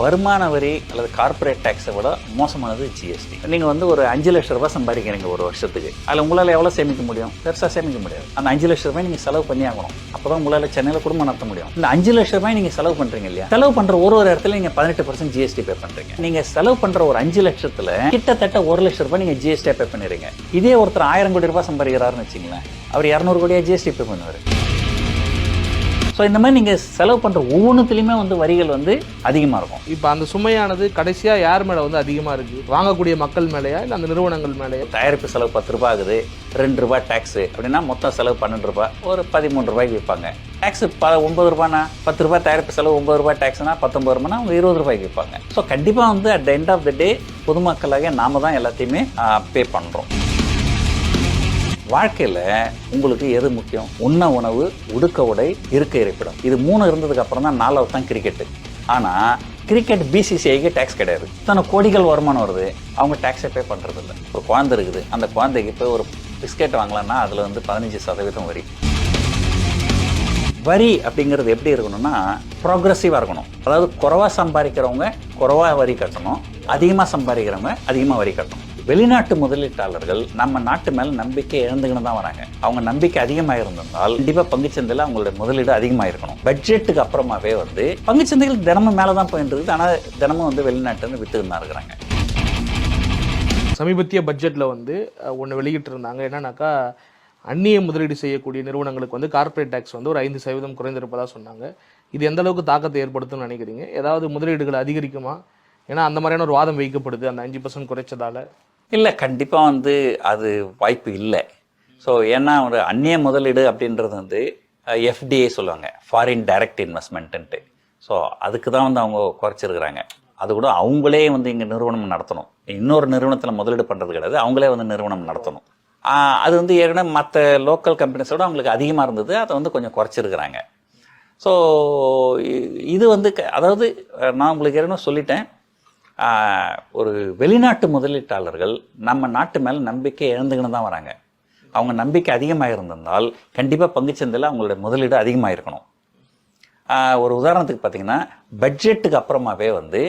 வருமான வரி அல்லது கார்ப்பரேட் டேக்ஸை விட மோசமானது ஜிஎஸ்டி. நீங்கள் வந்து ஒரு 5 லட்ச ரூபாய் சம்பாதிக்கிறீங்க ஒரு வருஷத்துக்கு, அதில் உங்களால் எவ்வளோ சேமிக்க முடியும்? பெருசாக சேமிக்க முடியாது. அந்த 5 லட்ச ரூபாய் நீங்கள் செலவு பண்ணி ஆகணும். அப்போ தான் உங்களால் சென்னையில் குடும்பம் நடத்த முடியும். இந்த 5 லட்ச ரூபாய் நீங்கள் செலவு பண்ணுறீங்க இல்லையா, செலவு பண்ணுற ஒரு இடத்துல நீங்கள் 18% ஜிஎஸ்டி பே பண்ணுறீங்க. நீங்கள் செலவு பண்ணுற ஒரு 5 லட்சத்தில் கிட்டத்தட்ட 1 லட்ச ரூபாய் நீங்கள் ஜிஎஸ்டியாக பே பண்ணிடுறீங்க. இதே ஒருத்தர் 1000 கோடி ரூபாய் சம்பாதிக்கிறாருன்னு வச்சுங்களேன், அவர் 200 கோடியாக ஜிஎஸ்டி பே பண்ணுவார். ஸோ இந்த மாதிரி நீங்கள் செலவு பண்ணுற ஒவ்வொன்றுத்துலையுமே வந்து வரிகள் வந்து அதிகமாக இருக்கும். இப்போ அந்த சுமையானது கடைசியாக யார் மேலே வந்து அதிகமாக இருக்குது? வாங்கக்கூடிய மக்கள் மேலேயா இல்லை அந்த நிறுவனங்கள் மேலேயா? தயாரிப்பு செலவு 10 ரூபாய் ஆகுது, 2 ரூபாய் டேக்ஸு அப்படின்னா மொத்தம் செலவு 12 ரூபாய், ஒரு 13 ரூபாய்க்கு விற்பாங்க. டேக்ஸு 9 ரூபாய்னா 10 ரூபாய் தயாரிப்பு செலவு, 9 ரூபாய் டேக்ஸ்னா 19 ரூபாய்னா அவங்க 20 ரூபாய்க்கு விற்பாங்க. ஸோ கண்டிப்பாக வந்து at the end of the day பொதுமக்களாக நாம தான் எல்லாத்தையுமே பே பண்ணுறோம். வாழ்க்கையில் உங்களுக்கு எது முக்கியம்? உண்ண உணவு, உடுக்க உடை, இருக்க இருப்பிடம். இது 3 இருந்ததுக்கு அப்புறம் தான் 4வது தான் கிரிக்கெட்டு. ஆனால் கிரிக்கெட் பிசிசிஐக்கு டேக்ஸ் கிடையாது. இத்தனை கோடிகள் வருமானம் வருது, அவங்க டேக்ஸை பே பண்ணுறது இல்லை. ஒரு குழந்தை இருக்குது, அந்த குழந்தைக்கு போய் ஒரு பிஸ்கெட் வாங்கலாம்னா அதில் வந்து 15% வரி. வரி அப்படிங்கிறது எப்படி இருக்கணும்னா ப்ரோக்ரெசிவாக இருக்கணும். அதாவது குறைவாக சம்பாதிக்கிறவங்க குறைவாக வரி கட்டணும், அதிகமாக சம்பாதிக்கிறவங்க அதிகமாக வரி கட்டணும். வெளிநாட்டு முதலீட்டாளர்கள் நம்ம நாட்டு மேலே நம்பிக்கை இழந்துக்கின்னு தான் வராங்க. அவங்க நம்பிக்கை அதிகமாக இருந்திருந்தால் கண்டிப்பாக பங்குச்சந்தையில் அவங்களோட முதலீடு அதிகமாக இருக்கணும். பட்ஜெட்டுக்கு அப்புறமாவே வந்து பங்குச்சந்தைகள் தினமும் மேலே தான் போயிட்டு இருக்குது, ஆனால் தினமும் வந்து வெளிநாட்டுன்னு விட்டுன்னு தான் இருக்கிறாங்க. சமீபத்திய பட்ஜெட்டில் வந்து ஒன்று வெளியிட்டு இருந்தாங்க. என்னன்னாக்கா, அந்நிய முதலீடு செய்யக்கூடிய நிறுவனங்களுக்கு வந்து கார்ப்பரேட் டேக்ஸ் வந்து ஒரு 5% குறைந்திருப்பதாக சொன்னாங்க. இது எந்த அளவுக்கு தாக்கத்தை ஏற்படுத்தும்னு நினைக்கிறீங்க? ஏதாவது முதலீடுகள் அதிகரிக்குமா? ஏன்னா அந்த மாதிரியான ஒரு வாதம் வைக்கப்படுது அந்த 5% குறைச்சதால. இல்லை, கண்டிப்பாக வந்து அது வாய்ப்பு இல்லை. ஸோ ஏன்னா ஒரு அந்நிய முதலீடு அப்படின்றது வந்து எஃப்டிஐ சொல்லுவாங்க, ஃபாரின் டைரக்ட் இன்வெஸ்ட்மெண்ட்டுன்ட்டு. ஸோ அதுக்கு தான் வந்து அவங்க குறைச்சிருக்கிறாங்க. அது கூட அவங்களே வந்து இங்கே நிறுவனம் நடத்தணும், இன்னொரு நிறுவனத்தில் முதலீடு பண்ணுறது கிடையாது, அவங்களே வந்து நிறுவனம் நடத்தணும். அது வந்து ஏற்கனவே மற்ற லோக்கல் கம்பெனிஸோடு அவங்களுக்கு அதிகமாக இருந்தது, அதை வந்து கொஞ்சம் குறைச்சிருக்கிறாங்க. ஸோ இது வந்து அதாவது நான் உங்களுக்கு ஏற்கனவே சொல்லிட்டேன், ஒரு வெளிநாட்டு முதலீட்டாளர்கள் நம்ம நாட்டு மேலே நம்பிக்கை இழந்துக்கின்னு தான் வராங்க. அவங்க நம்பிக்கை அதிகமாக இருந்திருந்தால் கண்டிப்பாக பங்குச்சந்தையில் அவங்களோட முதலீடு அதிகமாக இருக்கணும். ஒரு உதாரணத்துக்கு பார்த்தீங்கன்னா, பட்ஜெட்டுக்கு அப்புறமாவே வந்து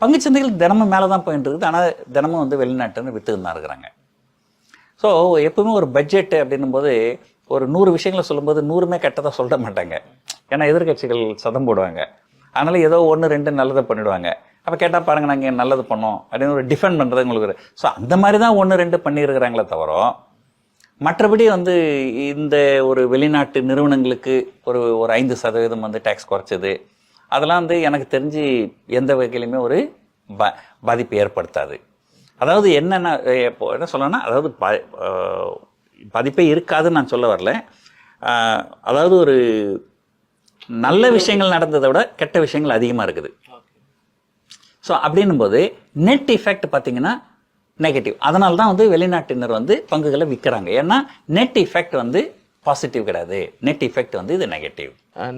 பங்குச்சந்தைகள் தினமும் மேலே தான் போயிட்டு இருக்குது, ஆனால் தினமும் வந்து வெளிநாட்டுன்னு விட்டுன்னு தான் இருக்கிறாங்க. ஸோ எப்பவுமே ஒரு பட்ஜெட்டு அப்படின்னும் போது ஒரு 100 விஷயங்களை சொல்லும்போது 100மே கெட்டதாக சொல்ல மாட்டாங்க. ஏன்னா எதிர்கட்சிகள் சதம் போடுவாங்க, அதனால ஏதோ 1 2 நல்லதை பண்ணிவிடுவாங்க. அப்போ கேட்டால் பாருங்கள் நாங்கள் நல்லது பண்ணோம் அப்படின்னு ஒரு டிஃபெண்ட் பண்ணுறது உங்களுக்கு. ஸோ அந்த மாதிரி தான் 1 2 பண்ணியிருக்கிறாங்களே தவிர, மற்றபடி வந்து இந்த ஒரு வெளிநாட்டு நிறுவனங்களுக்கு ஒரு 5% வந்து டேக்ஸ் குறைச்சது அதெல்லாம் வந்து எனக்கு தெரிஞ்சு எந்த வகையிலுமே ஒரு பாதிப்பு ஏற்படுத்தாது. அதாவது என்னென்ன இப்போ என்ன சொல்லணும்னா, அதாவது பாதிப்பே இருக்காதுன்னு நான் சொல்ல வரல. அதாவது ஒரு நல்ல விஷயங்கள் நடந்ததை விட கெட்ட விஷயங்கள் அதிகமாக இருக்குது. ஸோ அப்படின்னும் போது நெட் இஃபெக்ட் பார்த்தீங்கன்னா நெகட்டிவ். அதனால தான் வந்து வெளிநாட்டினர் வந்து பங்குகளை விற்கிறாங்க. ஏன்னா நெட் இஃபெக்ட் வந்து பாசிட்டிவ் கிடையாது, நெட் இஃபெக்ட் வந்து இது நெகட்டிவ்.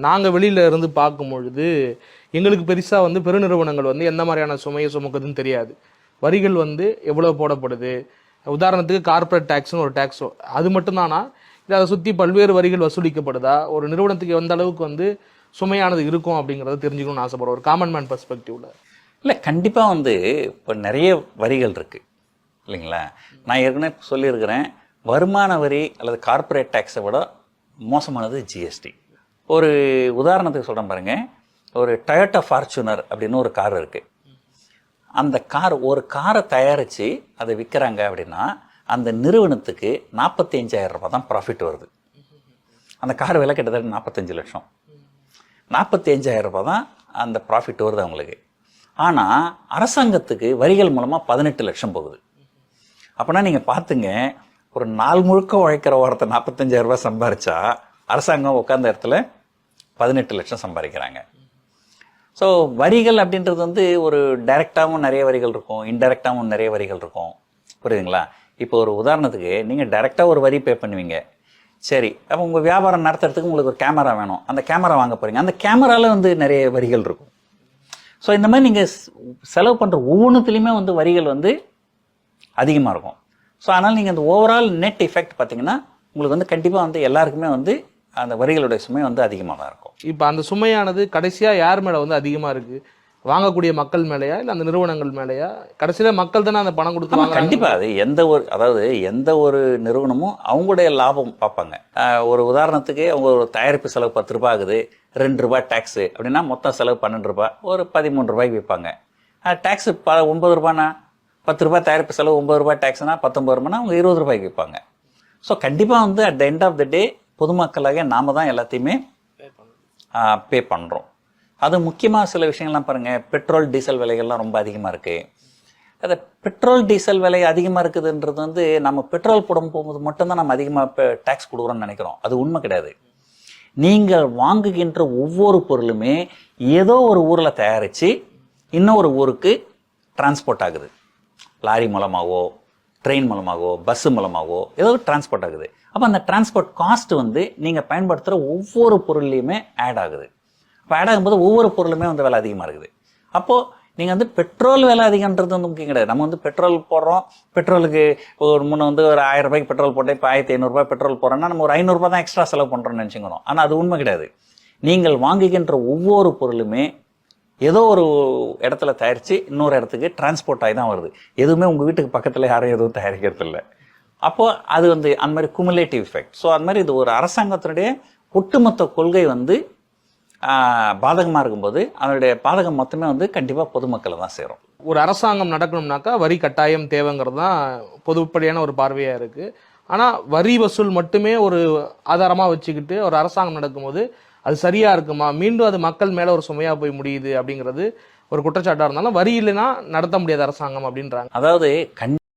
நாங்கள் வெளியில் இருந்து பார்க்கும் பொழுது எங்களுக்கு பெருசாக வந்து பெருநிறுவனங்கள் வந்து எந்த மாதிரியான சுமையை சுமக்குதுன்னு தெரியாது. வரிகள் வந்து எவ்வளோ போடப்படுது, உதாரணத்துக்கு கார்ப்பரேட் டேக்ஸ்னு ஒரு டேக்ஸ், அது மட்டும்தானா இல்லை அதை சுற்றி பல்வேறு வரிகள் வசூலிக்கப்படுதா? ஒரு நிறுவனத்துக்கு எந்த அளவுக்கு வந்து சுமையானது இருக்கும் அப்படிங்கிறத தெரிஞ்சுக்கணும்னு ஆசைப்படுறோம் ஒரு காமன் மேன் பெர்ஸ்பெக்டிவ்ல. இல்லை, கண்டிப்பாக வந்து இப்போ நிறைய வரிகள் இருக்குது இல்லைங்களா. நான் ஏற்கனவே சொல்லியிருக்கிறேன், வருமான வரி அல்லது கார்ப்பரேட் டேக்ஸை விட மோசமானது ஜிஎஸ்டி. ஒரு உதாரணத்துக்கு சொல்கிறேன் பாருங்கள், ஒரு டொயோட்டா ஃபார்ச்சுனர் அப்படின்னு ஒரு கார் இருக்குது. அந்த ஒரு காரை தயாரித்து அதை விற்கிறாங்க அப்படின்னா அந்த நிறுவனத்துக்கு 45,000 ரூபாய் தான் ப்ராஃபிட் வருது. அந்த கார் விலை கிட்டத்தட்ட 45 லட்சம். 45,000 ரூபாய் தான் அந்த ப்ராஃபிட் வருது அவங்களுக்கு. ஆனால் அரசாங்கத்துக்கு வரிகள் மூலமாக 18 லட்சம் போகுது. அப்படின்னா நீங்கள் பார்த்துங்க, ஒரு நாள் முழுக்க உழைக்கிற ஒருத்தர் 45,000 ரூபாய் சம்பாரிச்சா அரசாங்கம் உட்கார்ந்த இடத்துல 18 லட்சம் சம்பாதிக்கிறாங்க. ஸோ வரிகள் அப்படின்றது வந்து ஒரு டைரெக்டாகவும் நிறைய வரிகள் இருக்கும், இன்டைரக்டாகவும் நிறைய வரிகள் இருக்கும். புரியுதுங்களா? இப்போ ஒரு உதாரணத்துக்கு நீங்கள் டைரெக்டாக ஒரு வரி பே பண்ணுவீங்க, சரி. அப்போ உங்கள் வியாபாரம் நடத்துறதுக்கு உங்களுக்கு ஒரு கேமரா வேணும், அந்த கேமரா வாங்க போகிறீங்க, அந்த கேமராவில் வந்து நிறைய வரிகள் இருக்கும். ஸோ இந்த மாதிரி நீங்கள் செலவு பண்ணுற ஒவ்வொன்றுத்துலேயுமே வந்து வரிகள் வந்து அதிகமாக இருக்கும். ஸோ அதனால் நீங்கள் அந்த ஓவரால் நெட் எஃபெக்ட் பார்த்தீங்கன்னா உங்களுக்கு வந்து கண்டிப்பாக வந்து எல்லாருக்குமே வந்து அந்த வரிகளுடைய சுமை வந்து அதிகமாக தான் இருக்கும். இப்போ அந்த சுமையானது கடைசியாக யார் மேலே வந்து அதிகமாக இருக்குது? வாங்கக்கூடிய மக்கள் மேலயா இல்ல அந்த நிறுவனங்கள் மேலயா? கடைசியில மக்கள் தானே அந்த பணம் கொடுத்து ஆமா, வாங்குறாங்க. கண்டிப்பா அது எந்த ஒரு நிறுவனமும் அவங்களுடைய லாபம் பார்ப்பாங்க. ஒரு உதாரணத்துக்கு அவங்க ஒரு தயாரிப்பு செலவு 10 ரூபாய் ஆகுது, 2 ரூபாய் டேக்ஸ் அப்படின்னா மொத்தம் செலவு 12 ரூபாய், ஒரு 13 ரூபாய்க்கு விற்பாங்க. டேக்ஸ் 9 ரூபாய்னா 10 ரூபாய் தயாரிப்பு செலவு, 9 ரூபாய் டேக்ஸ்னா 19 ரூபாய்னா அவங்க 20 ரூபாய்க்கு விற்பாங்க. ஸோ கண்டிப்பா வந்து at the end of the day பொதுமக்களாக நாம தான் எல்லாத்தையுமே பே பண்றோம். அது முக்கியமா சில விஷயங்கள்லாம் பாருங்க, பெட்ரோல் டீசல் விலைகள்லாம் ரொம்ப அதிகமா இருக்கு. அது பெட்ரோல் டீசல் விலை அதிகமா இருக்குதுன்றது வந்து நம்ம பெட்ரோல் போடும் போகும்போது மட்டும்தான் நம்ம அதிகமா டேக்ஸ் கொடுக்குறோம்னு நினைக்கிறோம். அது உண்மை கிடையாது. நீங்கள் வாங்குகின்ற ஒவ்வொரு பொருளுமே ஏதோ ஒரு ஊர்ல தயாரிச்சு இன்னொரு ஊருக்கு டிரான்ஸ்போர்ட் ஆகுது. லாரி மூலமாகவோ, ட்ரெயின் மூலமாகவோ, பஸ் மூலமாகவோ ஏதோ டிரான்ஸ்போர்ட் ஆகுது. அப்போ அந்த டிரான்ஸ்போர்ட் காஸ்ட் வந்து நீங்க பயன்படுத்துற ஒவ்வொரு பொருள்லையுமே ஆட் ஆகுது. இப்போ ஆட் ஆகும்போது ஒவ்வொரு பொருளுமே வந்து விலை அதிகமாக இருக்குது. அப்போது நீங்கள் வந்து பெட்ரோல் விலை அதிகன்றது வந்து முக்கியம் கிடையாது. நம்ம வந்து பெட்ரோல் போடுறோம், பெட்ரோலுக்கு ஒரு முன்ன வந்து ஒரு 1000 ரூபாய்க்கு பெட்ரோல் போட்டேன், இப்போ 1500 ரூபாய் பெட்ரோல் போடுறோன்னா நம்ம ஒரு 500 ரூபாய் தான் எக்ஸ்ட்ரா செலவு பண்ணுறோம்னு நினச்சிக்கணும். ஆனால் அது உண்மை கிடையாது. நீங்கள் வாங்குகின்ற ஒவ்வொரு பொருளுமே ஏதோ ஒரு இடத்துல தயாரித்து இன்னொரு இடத்துக்கு டிரான்ஸ்போர்ட் ஆகி தான் வருது. எதுவுமே உங்கள் வீட்டுக்கு பக்கத்தில் யாரும் எதுவும் தயாரிக்கிறது இல்லை. அப்போது அது வந்து அந்த மாதிரி குமுலேட்டிவ் எஃபெக்ட். ஸோ அது மாதிரி இது ஒரு அரசாங்கத்தினுடைய ஒட்டுமொத்த கொள்கை வந்து பாதகமாக இருக்கும்போது அதனுடைய பாதகம் மொத்தமே வந்து கண்டிப்பாக பொதுமக்களை தான் சேரும். ஒரு அரசாங்கம் நடக்கணும்னாக்கா வரி கட்டாயம் தேவைங்கிறது தான் பொதுப்படியான ஒரு பார்வையா இருக்கு. ஆனா வரி வசூல் மட்டுமே ஒரு ஆதாரமா வச்சுக்கிட்டு ஒரு அரசாங்கம் நடக்கும்போது அது சரியா இருக்குமா? மீண்டும் அது மக்கள் மேல ஒரு சுமையா போய் முடியுது அப்படிங்கிறது ஒரு குற்றச்சாட்டா இருந்தாலும், வரி இல்லைன்னா நடத்த முடியாத அரசாங்கம் அப்படின்றாங்க. அதாவது